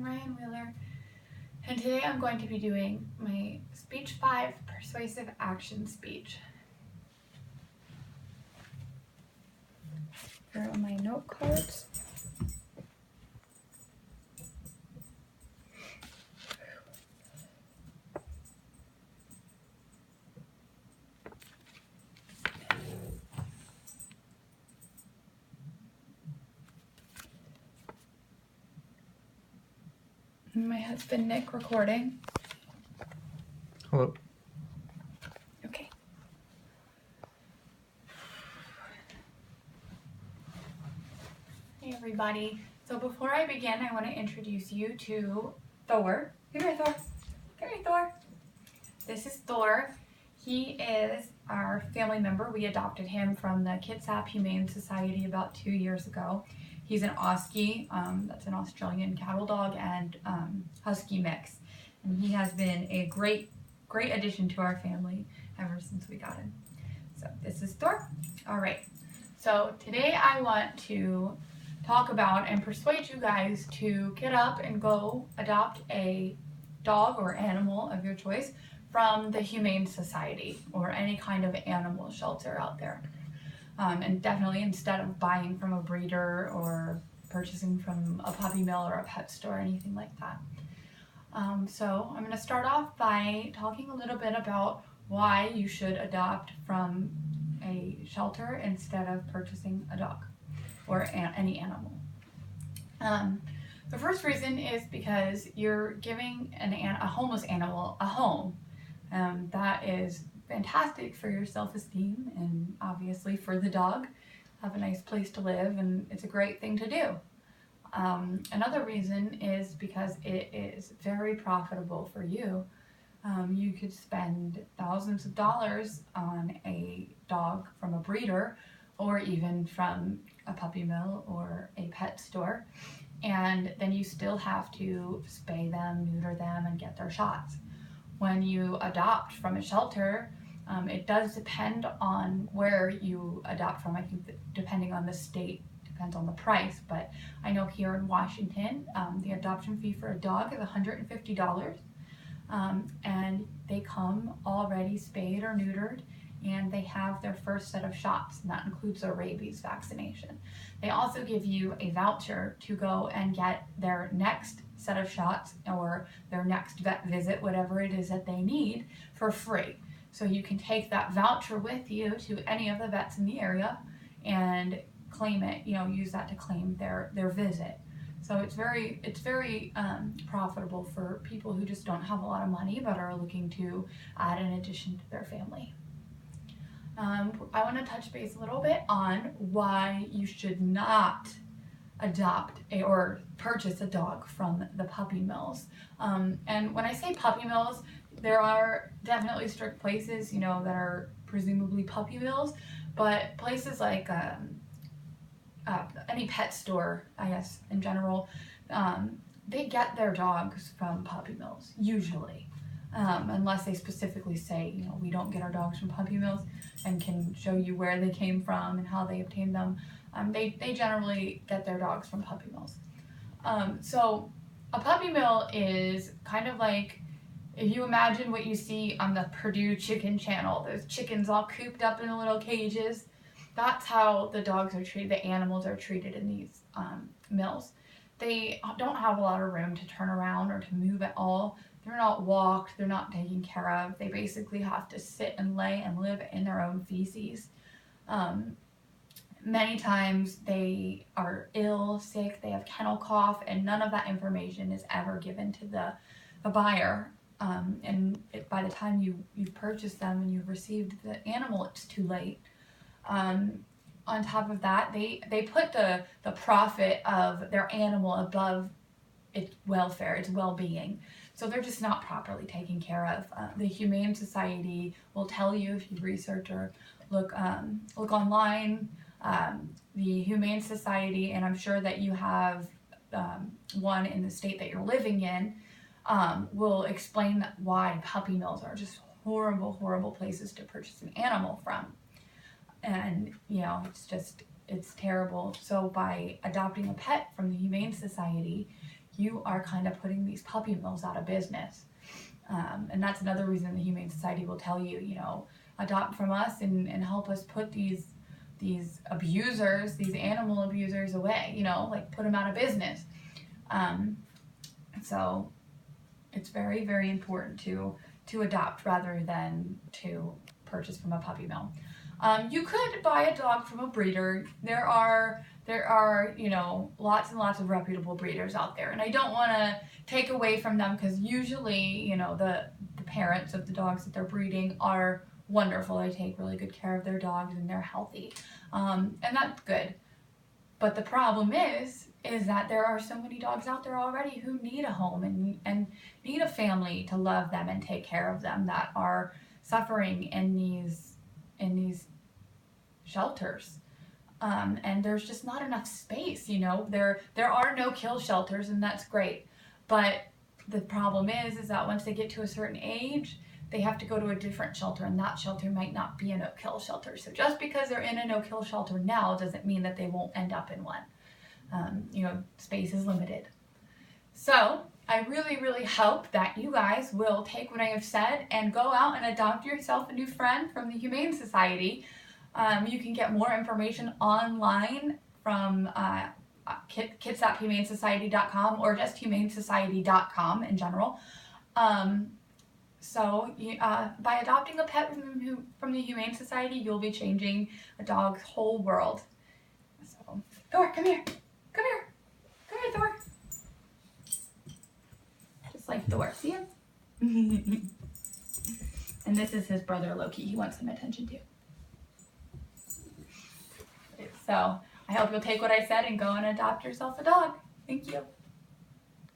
Ryan Wheeler, and today I'm going to be doing my Speech 5 Persuasive Action Speech. Here are my note cards. My husband Nick recording. Hello. Okay. Hey everybody. So before I begin, I want to introduce you to Thor. Come here, Thor. Come here, Thor. This is Thor. He is our family member. We adopted him from the Kitsap Humane Society about 2 years ago. He's an Oski, that's an Australian cattle dog and Husky mix. And he has been a great addition to our family ever since we got him. So this is Thor. All right. So today I want to talk about and persuade you guys to get up and go adopt a dog or animal of your choice from the Humane Society or any kind of animal shelter out there. And definitely instead of buying from a breeder or purchasing from a puppy mill or a pet store, anything like that. So I'm going to start off by talking a little bit about why you should adopt from a shelter instead of purchasing a dog or any animal. The first reason is because you're giving a homeless animal a home. That is fantastic for your self-esteem and obviously for the dog. Have a nice place to live, and it's a great thing to do. Another reason is because it is very profitable for you. You could spend thousands of dollars on a dog from a breeder or even from a puppy mill or a pet store, and then you still have to spay them, neuter them, and get their shots. When you adopt from a shelter, it does depend on where you adopt from. I think that depending on the state, depends on the price, but I know here in Washington, the adoption fee for a dog is $150, and they come already spayed or neutered, and they have their first set of shots, and that includes their rabies vaccination. They also give you a voucher to go and get their next set of shots or their next vet visit, whatever it is that they need, for free. So you can take that voucher with you to any of the vets in the area and claim it, use that to claim their visit. So it's very profitable for people who just don't have a lot of money but are looking to add an addition to their family. I want to touch base a little bit on why you should not adopt or purchase a dog from the puppy mills. And when I say puppy mills, there are definitely strict places, that are presumably puppy mills, but places like any pet store, I guess, in general, they get their dogs from puppy mills, usually. Unless they specifically say, we don't get our dogs from puppy mills, and can show you where they came from and how they obtained them. They generally get their dogs from puppy mills. So a puppy mill is kind of like, if you imagine what you see on the Purdue Chicken Channel, those chickens all cooped up in little cages, that's how the dogs are treated, the animals are treated in these mills. They don't have a lot of room to turn around or to move at all. They're not walked, they're not taken care of. They basically have to sit and lay and live in their own feces. Many times they are ill, sick, they have kennel cough, and none of that information is ever given to the buyer. By the time you've purchased them and you've received the animal, it's too late. On top of that, they put the profit of their animal above its welfare, its well-being. So they're just not properly taken care of. The Humane Society will tell you, if you research or look online, the Humane Society, and I'm sure that you have one in the state that you're living in, will explain why puppy mills are just horrible places to purchase an animal from. And it's terrible. So by adopting a pet from the Humane Society, you are kind of putting these puppy mills out of business. And that's another reason the Humane Society will tell you, you know, adopt from us and help us put these abusers, these animal abusers away, you know, like put them out of business. So it's very, very important to adopt rather than to purchase from a puppy mill. You could buy a dog from a breeder. There are, you know, lots and lots of reputable breeders out there. And I don't want to take away from them because usually, you know, the parents of the dogs that they're breeding are wonderful. They take really good care of their dogs and they're healthy. And that's good. But the problem is that there are so many dogs out there already who need a home and need a family to love them and take care of them, that are suffering in these shelters. And there's just not enough space, you know. There are no kill shelters, and that's great. But the problem is that once they get to a certain age, they have to go to a different shelter, and that shelter might not be a no-kill shelter. So just because they're in a no-kill shelter now doesn't mean that they won't end up in one. You know, space is limited. So I really, really hope that you guys will take what I have said and go out and adopt yourself a new friend from the Humane Society. You can get more information online from kits.humanesociety.com or just humanesociety.com in general. So by adopting a pet from the Humane Society, you'll be changing a dog's whole world. So, Thor, come here. Come here. Come here, Thor. Just like Thor. See him? And this is his brother, Loki. He wants some attention too. So I hope you'll take what I said and go and adopt yourself a dog. Thank you.